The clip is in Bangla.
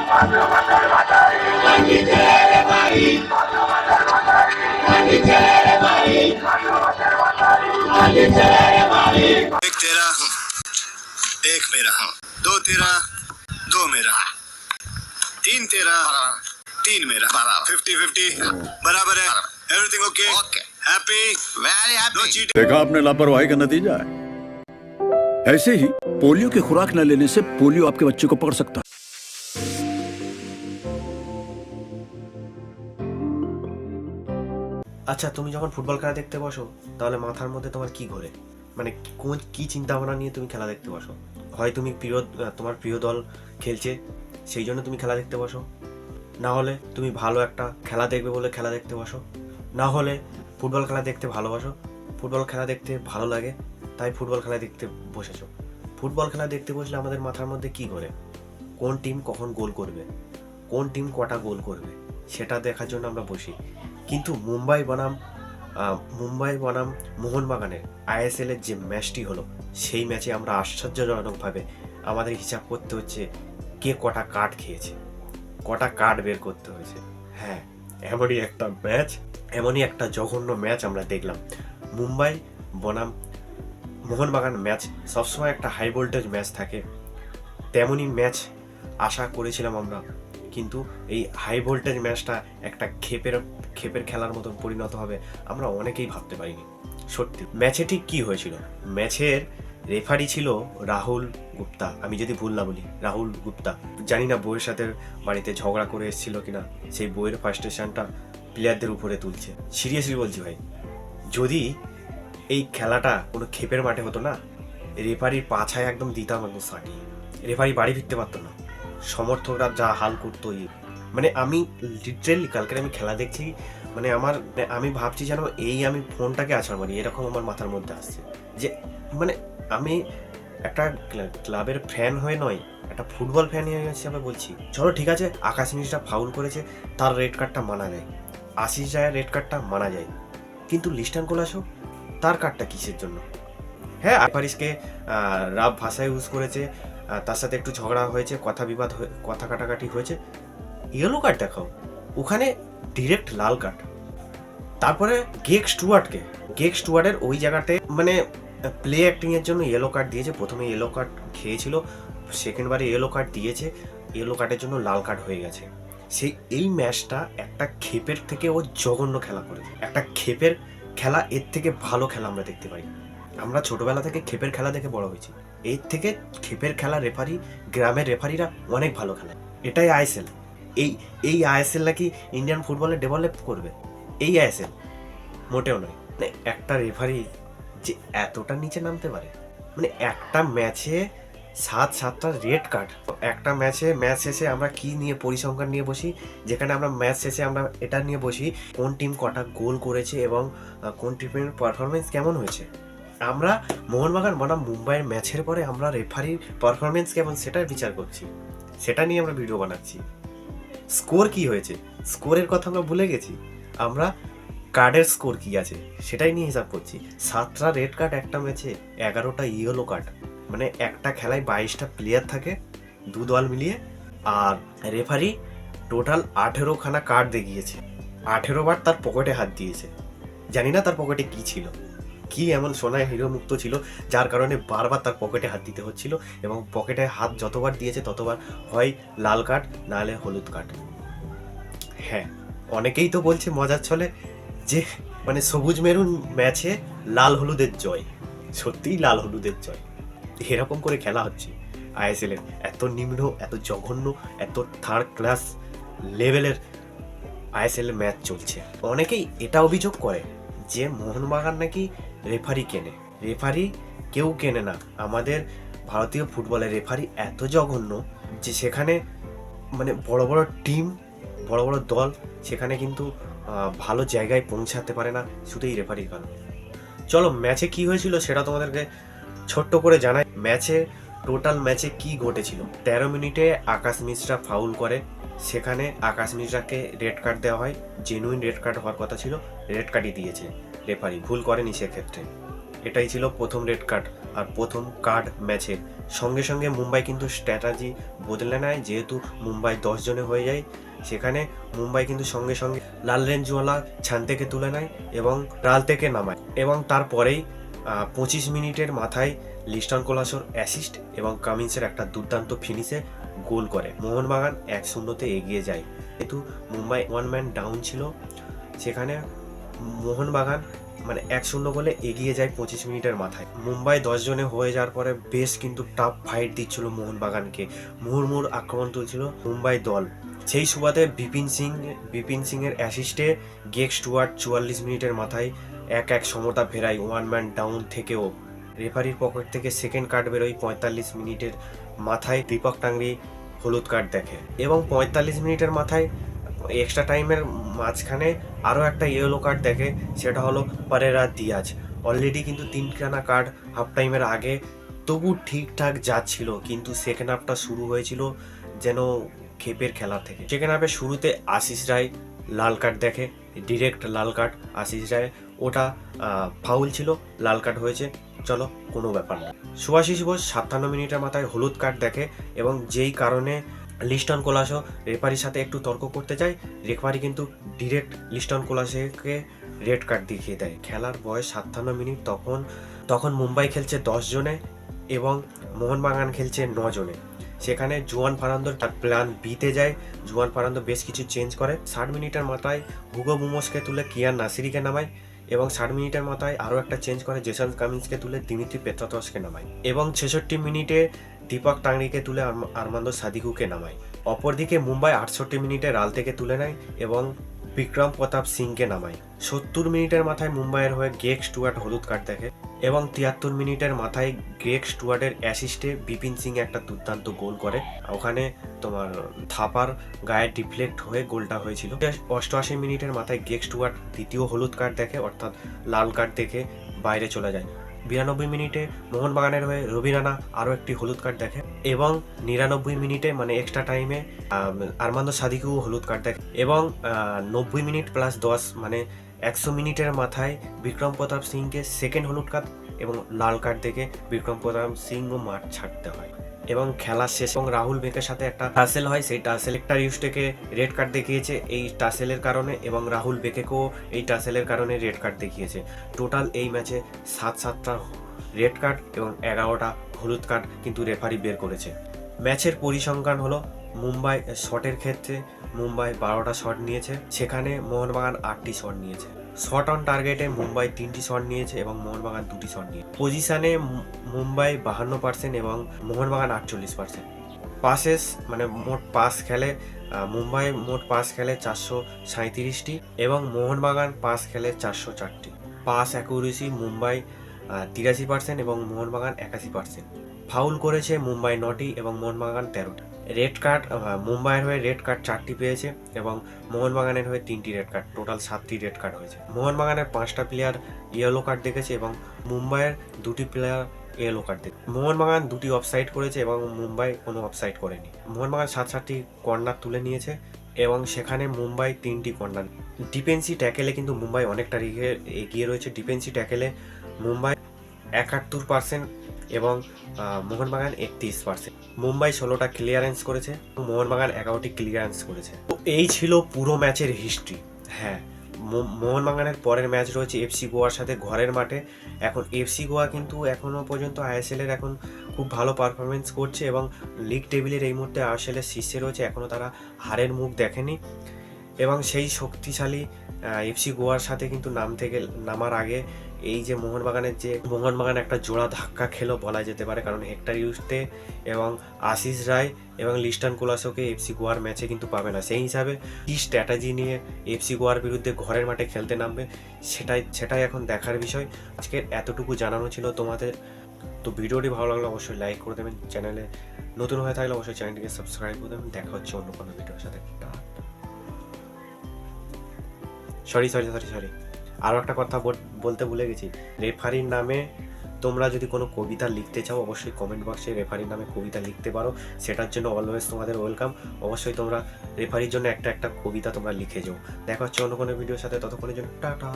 एक तेरा एक मेरा, दो तेरा दो मेरा, तीन तेरा तीन मेरा, 50-50 बराबर है। Everything okay? Happy? Very happy. No cheating. देखा आपने लापरवाही का नतीजा है। ऐसे ही पोलियो की खुराक न लेने से पोलियो आपके बच्चे को पकड़ सकता है। আচ্ছা, তুমি যখন ফুটবল খেলা দেখতে বসো তাহলে মাথার মধ্যে তোমার কি ঘোরে? মানে কি চিন্তা ভাবনা নিয়ে তুমি খেলা দেখতে বসো? হয় তুমি তোমার প্রিয় দল খেলছে সেই জন্য তুমি খেলা দেখতে বসো, না হলে তুমি ভালো একটা খেলা দেখবে বলে খেলা দেখতে বসো, না হলে ফুটবল খেলা দেখতে ভালোবাসো, ফুটবল খেলা দেখতে ভালো লাগে তাই ফুটবল খেলা দেখতে বসেছো। ফুটবল খেলা দেখতে বসলে আমাদের মাথার মধ্যে কি ঘোরে? কোন টিম কখন গোল করবে, কোন টিম কটা গোল করবে সেটা দেখার জন্য আমরা বসি। কিন্তু মুম্বাই বনাম মোহনবাগানের ISL এর যে ম্যাচটি হলো সেই ম্যাচে আমরা আশ্চর্যজনকভাবে আমাদের হিসাব করতে হচ্ছে কে কটা কার্ড খেয়েছে, কটা কার্ড বের করতে হয়েছে। হ্যাঁ, এমনই একটা জঘন্য ম্যাচ আমরা দেখলাম। মুম্বাই বনাম মোহনবাগান ম্যাচ সবসময় একটা হাই ভোল্টেজ ম্যাচ থাকে, তেমনই ম্যাচ আশা করেছিলাম আমরা, কিন্তু এই হাই ভোল্টেজ ম্যাচটা একটা ক্ষেপের খেলার মতো পরিণত হবে আমরা অনেকেই ভাবতে পারিনি। সত্যি ম্যাচে ঠিক কি হয়েছিল? ম্যাচের রেফারি ছিল রাহুল গুপ্তা, আমি যদি ভুল না বলি রাহুল গুপ্তা। জানি না বইয়ের সাথে বাড়িতে ঝগড়া করে এসেছিল কিনা, সেই বইয়ের ফার্স্টেশনটা প্লেয়ারদের উপরে তুলছে। সিরিয়াসলি বলছি ভাই, যদি এই খেলাটা কোনো ক্ষেপের মাঠে হতো না, রেফারির পাছায় একদম দিতাম একদম সাটিয়ে, রেফারি বাড়ি ফিরতে পারতো না, সমর্থকরা যা হাল করতো। মানে আমি লিটারেলি কালকে আমি খেলা দেখছি, মানে আমি ভাবছি যেন আমি ফোনটাকে আছাড় মারি, এরকম আমার মাথার মধ্যে আসছে যে মানে আমি একটা ক্লাবের ফ্যান হয়ে নয়, একটা ফুটবল ফ্যান হিসেবে বলছি। চলো ঠিক আছে, আকাশ মিশ্রা ফাউল করেছে, তার রেড কার্ডটা মানা যায়, আশিস রায়ের রেড কার্ডটা মানা যায়, কিন্তু লিস্টান কোলাসো তার কার্ডটা কিসের জন্য? হ্যাঁ, আইপারিসকে রাব ভাষা ইউজ করেছে, তার সাথে একটু ঝগড়া হয়েছে, কথা কাটাকাটি হয়েছে, ইয়েলো কার্ড দেখাও, ওখানে ডিরেক্ট লাল কার্ড। তারপরে গেগ স্টুয়ার্টের ওই জায়গাতে মানে প্লে অ্যাক্টিং এর জন্য ইয়েলো কার্ড দিয়েছে। প্রথমে ইয়েলো কার্ড খেয়েছিল, সেকেন্ডবারে ইয়েলো কার্ড দিয়েছে, ইয়েলো কার্ডের জন্য লাল কার্ড হয়ে গেছে। এই ম্যাচটা একটা ক্ষেপের থেকে ও জঘন্য খেলা করেছে। একটা ক্ষেপের খেলা, এর থেকে ভালো খেলা আমরা দেখতে পাই। আমরা ছোটবেলা থেকে ক্ষেপের খেলা দেখে বড় হয়েছি, এর থেকে ক্ষেপের খেলা রেফারি, গ্রামের রেফারিরা অনেক ভালো খেলে। এটাই ISL। এই ISL নাকি ইন্ডিয়ান ফুটবলে ডেভেলপ করবে, এই ISL মোটেও নয়। মানে একটা রেফারি যে এতটা নিচে নামতে পারে, মানে একটা ম্যাচে 7-7টা রেড কার্ড। একটা ম্যাচ শেষে আমরা কি নিয়ে পরিসংখ্যান নিয়ে বসি, যেখানে আমরা ম্যাচ শেষে আমরা এটা নিয়ে বসি কোন টিম কটা গোল করেছে এবং কোন টিমের পারফরমেন্স কেমন হয়েছে। আমরা মোহনবাগান বনাম মুম্বাইয়ের ম্যাচের পরে আমরা রেফারির পারফরমেন্স কেমন সেটার বিচার করছি, সেটা নিয়ে আমরা ভিডিও বানাচ্ছি। স্কোর কি হয়েছে, স্কোরের কথা আমরা ভুলে গেছি, আমরা কার্ডের স্কোর কি আছে সেটাই নিয়ে হিসাব করছি। 7টা রেড কার্ড একটা ম্যাচে, 11টা ইয়েলো কার্ড, মানে একটা খেলায় 22টা প্লেয়ার থাকে দু দল মিলিয়ে, আর রেফারি টোটাল 18খানা কার্ড দেখিয়েছে, 18 বার তার পকেটে হাত দিয়েছে। জানি না তার পকেটে কি ছিল, কি এমন সোনায় হিরো মুক্ত ছিল যার কারণে বারবার তার পকেটে হাত দিতে হচ্ছিল, এবং পকেটে হাত যতবার দিয়েছে ততবার হয় লাল কার্ড নাহলে হলুদ কার্ড। হ্যাঁ, অনেকেই তো বলছে মজার ছলে যে মানে সবুজ মেরুন ম্যাচে লাল হলুদের জয়, সত্যিই লাল হলুদের জয়। এরকম করে খেলা হচ্ছে ISL এর, এত নিম্ন, এত জঘন্য, এত থার্ড ক্লাস লেভেলের ISL এর ম্যাচ চলছে। অনেকেই এটা অভিযোগ করে যে মোহনবাগান নাকি রেফারি কেনে। রেফারি কেউ কেনে না, আমাদের ভারতীয় ফুটবলের রেফারি এত জঘন্য যে সেখানে মানে বড় বড় টিম, বড় বড় দল সেখানে কিন্তু ভালো জায়গায় পৌঁছাতে পারে না শুধু এই রেফারির কারণে। চলো ম্যাচে কি হয়েছিল সেটা তোমাদেরকে ছোট্ট করে জানাই। টোটাল ম্যাচে কি ঘটেছিল। 13 মিনিটে আকাশ মিশ্রা ফাউল করে, সেখানে আকাশ মিশ্রাকে রেড কার্ড দেওয়া হয়, জেনুইন রেড কার্ড হওয়ার কথা ছিল, রেড কার্ডই দিয়েছে রেফারি, ভুল করেনি সেক্ষেত্রে। এটাই ছিল প্রথম রেড কার্ড আর প্রথম কার্ড ম্যাচে সঙ্গে সঙ্গে মুম্বাই কিন্তু স্ট্র্যাটাজি বদলে নেয়, যেহেতু মুম্বাই 10 জনে হয়ে যায়। সেখানে মুম্বাই কিন্তু সঙ্গে সঙ্গে লাল রেঞ্জওয়ালা ছান থেকে তুলে নেয় এবং রাল থেকে নামায়, এবং তারপরেই 25 মিনিটের মাথায় লিস্টন কোলাসোর অ্যাসিস্ট এবং কামিন্সের একটা দুর্দান্ত ফিনিশে গোল করে মোহনবাগান 1-0 এগিয়ে যায়। যেহেতু মুম্বাই 1 ম্যান ডাউন ছিল, সেখানে মোহনবাগান মানে 1-0 গোলে এগিয়ে যায় 25 মিনিটের মাথায়। মুম্বাই 10 জনে হয়ে যাওয়ার পরে বেশ কিন্তু টাফ ফাইট দিচ্ছিল মোহনবাগানকে, মুহুর্মুহুর আক্রমণ তুলছিল মুম্বাই দল। সেই সুবাদে বিপিন সিং এর অ্যাসিস্টে গেক স্টুয়ার্ট 44 মিনিটের মাথায় 1-1 সমতা ফেরায় 1 ম্যান ডাউন থেকেও। রেফারির পকেট থেকে সেকেন্ড কার্ড বেরোয় 45 মিনিটের মাথায়, দীপক টাংরি হলুদ কার্ড দেখে, এবং 45 মিনিটের মাথায় এক্সট্রা টাইমের মাঝখানে আরও একটা ইয়েলো কার্ড দেখে, সেটা হলো পারেরা দিয়াজ। অলরেডি কিন্তু 3খানা কার্ড হাফ টাইমের আগে, তবু ঠিকঠাক যাচ্ছিল, কিন্তু সেকেন্ড হাফটা শুরু হয়েছিল যেন খেপের খেলা থেকে। সেকেন্ড হাফের শুরুতে আশিস রায় লাল কার্ড দেখে, ডিরেক্ট লাল কার্ড আশিস রায়, ওটা ফাউল ছিল, লাল কার্ড হয়েছে, চলো কোনো ব্যাপার না। সুভাশিস বোস 57 মিনিটের মাথায় হলুদ কার্ড দেখে, এবং যেই কারণে লিস্টন কোলাসো রেফারির সাথে একটু তর্ক করতে যায়, রেফারি কিন্তু ডিরেক্ট লিস্টন কোলাসোকে রেড কার্ড দেখিয়ে দেয়। খেলার বয়স 57 মিনিট, তখন মুম্বাই খেলছে 10 জনে এবং মোহনবাগান খেলছে 9 জনে। সেখানে জুয়ান ফার্নান্দো তার প্ল্যান বিতে যায়, জুয়ান ফার্নান্দো বেশ কিছু চেঞ্জ করে। 60 মিনিটের মাথায় হুগো বুমোসকে তুলে কিয়ান নাসিরিকে নামায়, এবং 60 মিনিটের মাথায় আরও একটা চেঞ্জ করে জেসন কামিন্সকে তুলে দিমিত্রি পেত্রাতসকে নামায়, এবং 66 মিনিটে দীপক টাংরিকে তুলে আরমান্দো সাদিকুকে নামায়। অপরদিকে মুম্বাই 68 মিনিটে রাল থেকে তুলে নেয় এবং বিক্রম প্রতাপ সিংকে নামায়। 70 মিনিটের মাথায় মুম্বাইয়ের হয়ে গ্রেগ স্টুয়ার্ট হলুদ কার্ড দেখে, এবং 73 মিনিটের মাথায় গ্রেগ স্টুয়ার্টের অ্যাসিস্টে বিপিন সিং একটা দুর্দান্ত গোল করে। ওখানে তোমার থাপার গায়ে ডিফ্লেক্ট হয়ে গোলটা হয়েছিল। 88 মিনিটের মাথায় গ্রেগ স্টুয়ার্ট দ্বিতীয় হলুদ কার্ড দেখে, অর্থাৎ লাল কার্ড দেখে বাইরে চলে যায়। 92 মিনিটে মোহনবাগানের হয়ে রবি রানা আরও একটি হলুদ কার্ড দেখে, এবং 99 মিনিটে মানে এক্সট্রা টাইমে আরমান্দো সাদিকু হলুদ কার্ড দেখে, এবং 90 মিনিট প্লাস 10 মানে 100 মিনিটের মাথায় বিক্রম প্রতাপ সিংকে সেকেন্ড হলুদ কার্ড এবং লাল কার্ড দেখে বিক্রম প্রতাপ সিংও মাঠ ছাড়তে হয়। এবং খেলা শেষ, এবং রাহুল বেকের সাথে একটা টাসেল হয়, সেই টাসেল একটা ইউস্টেকে রেড কার্ড দেখিয়েছে এই টাসেলের কারণে, এবং রাহুল বেকেকেও এই টাসেলের কারণে রেড কার্ড দেখিয়েছে। টোটাল এই ম্যাচে 7টা রেড কার্ড এবং 11টা হলুদ কার্ড কিন্তু রেফারি বের করেছে। ম্যাচের পরিসংখ্যান হলো মুম্বাই শটের ক্ষেত্রে মুম্বাই 12টা শট নিয়েছে, সেখানে মোহনবাগান 8টি শট নিয়েছে। শট অন টার্গেটে মুম্বাই 3টি শট নিয়েছে এবং মোহনবাগান 2টি শট নিয়েছে। পজিশনে মুম্বাই 52% এবং মোহনবাগান 48%। পাসেস মানে মোট পাস খেলে মুম্বাই মোট পাস খেলে 437টি এবং মোহনবাগান পাস খেলে 404টি। পাস অ্যাকুরেসি মুম্বাই 83% এবং মোহনবাগান 81%। ফাউল করেছে মুম্বাই 9টি এবং মোহনবাগান 13টি। রেড কার্ড মুম্বাইয়ের হয়ে রেড কার্ড 4টি পেয়েছে এবং মোহনবাগানের হয়ে 3টি রেড কার্ড, টোটাল 7টি রেড কার্ড হয়েছে। মোহনবাগানের 5টা প্লেয়ার ইয়েলো কার্ড দেখেছে এবং মুম্বাইয়ের 2টি প্লেয়ার ইয়েলো কার্ড দেখেছে। মোহনবাগান 2টি অফসাইড করেছে এবং মুম্বাই কোনো অফসাইড করেনি। মোহনবাগান 7টি কর্নার তুলে নিয়েছে এবং সেখানে মুম্বাই 3টি কর্নার। ডিফেন্সি ট্যাকেলে কিন্তু মুম্বাই অনেকটা এগিয়ে রয়েছে। ডিফেন্সি ট্যাকেলে মুম্বাই 71% এবং মোহনবাগান 31%। মুম্বাই 16টা ক্লিয়ারেন্স করেছে, মোহনবাগান 11টি ক্লিয়ারেন্স করেছে। তো এই ছিল পুরো ম্যাচের হিস্ট্রি। হ্যাঁ, মোহনবাগানের পরের ম্যাচ রয়েছে এফসি গোয়ার সাথে ঘরের মাঠে। এখন এফসি গোয়া কিন্তু এখনও পর্যন্ত আইএসএলের এখন খুব ভালো পারফরমেন্স করছে এবং লিগ টেবিলের এই মুহূর্তে আইএসএলের শীর্ষে রয়েছে, এখনও তারা হারের মুখ দেখেনি। এবং সেই শক্তিশালী এফসি গোয়ার সাথে কিন্তু নামার আগে এই যে মোহনবাগান একটা জোড়া ধাক্কা খেলো বলা যেতে পারে, কারণ হেক্টর ইউস্টে এবং আশিস রায় এবং লিস্টন কোলাসোকে এফসি গোয়ার ম্যাচে কিন্তু পাবে না। সেই হিসাবে কি স্ট্র্যাটেজি নিয়ে এফসি গোয়ার বিরুদ্ধে ঘরের মাঠে খেলতে নামবে সেটাই এখন দেখার বিষয়। আজকের এতটুকু জানানো ছিল তোমাদের। তো ভিডিওটি ভালো লাগলে অবশ্যই লাইক করে দেবেন, চ্যানেলে নতুন হয়ে থাকলে অবশ্যই চ্যানেলটিকে সাবস্ক্রাইব করে দেবেন। দেখা হচ্ছে অন্য কোনো ভিডিওর সাথে। সরি আরও একটা কথা বলতে ভুলে গেছি, রেফারির নামে তোমরা যদি কোনো কবিতা লিখতে চাও অবশ্যই কমেন্ট বক্সে রেফারির নামে কবিতা লিখতে পারো, সেটার জন্য অলওয়েজ তোমাদের ওয়েলকাম। অবশ্যই তোমরা রেফারির জন্য একটা কবিতা তোমরা লিখে যাও। দেখা হচ্ছে অন্য কোনো ভিডিওর সাথে, ততক্ষণের জন্য টাটা।